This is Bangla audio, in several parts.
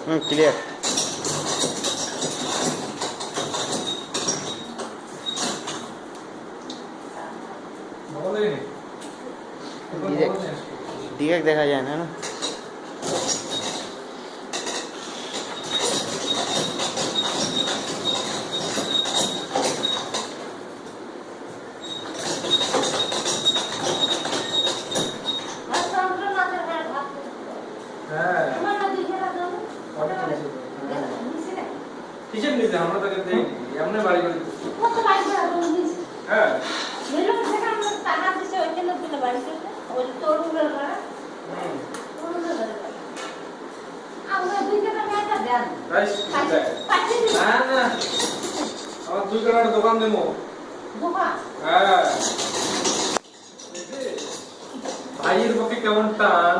ক্লিয়ার। ডিরেক্ট দেখা যায় না না। কিসের নিচে আমরা তাকে দেই এমনি বাড়ি করে কত বাড়ি করে দিছি। হ্যাঁ মেলো থেকে আমরা টাকা দিছে ওইখানে দিলে বাড়ি করতে ওই তরুণের ঘরে তরুণের ঘরে আমরা দুই টাকা টাকা দেন রাইস না না আমার দুই টাকার দোকান দেবো দোকান। হ্যাঁ ভাইয়ের পক্ষে কেমন টান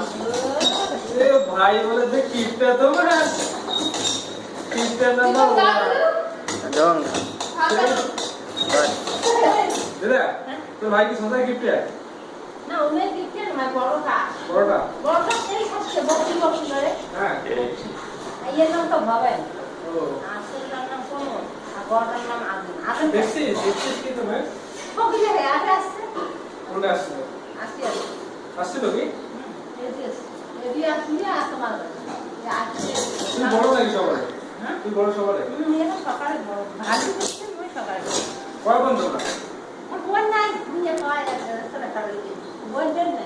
এ ভাই বলে যে কিপটা তোমার কিপটা নাম্বার জন দাদা তোর ভাই কি সন্ধ্যা কিপটা না ওনে কিপটা না বড়টা বড়টা বড়টা সেই সবচেয়ে বড় বড় ধরে। হ্যাঁ এই নাম তো ভাবে ও আসল নাম কোন আর বড়টার নাম আগুন দেখছিস কি তুমি ওকে রে আগে আসছে কোনটা আসছে আসছে আসছে তো কি এদি আসলে তোমার আসছে তুই বড় নাকি সবাই হ্যাঁ তুই বড় সবাই এটা সকালে বড় ভালো করছে মই সকালে কয় বন্ধ না কোন নাই নিয়ে কয় এটা করে বল দেন না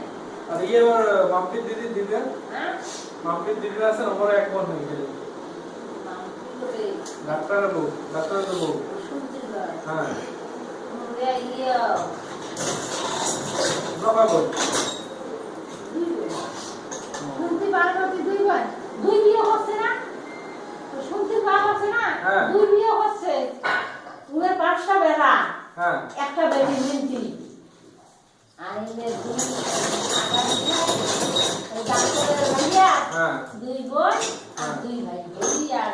আর ये और मामपित दीदी दीदी হ্যাঁ मामपित दीदी আছে নম্বর এক বন্ধ হয়ে গেল ডাক্তার বউ হ্যাঁ বাবা বল শুনতে পারবো দুই বার দুই বিয়ে হচ্ছে না শুনতে পারবো না দুই বিয়ে হচ্ছে উনার 5টা বেলা হ্যাঁ একটা বেবি মিন্টি আইনে দুই ডাক্তারের ভাইয়া হ্যাঁ দুই বোন আর দুই ভাই দুই আর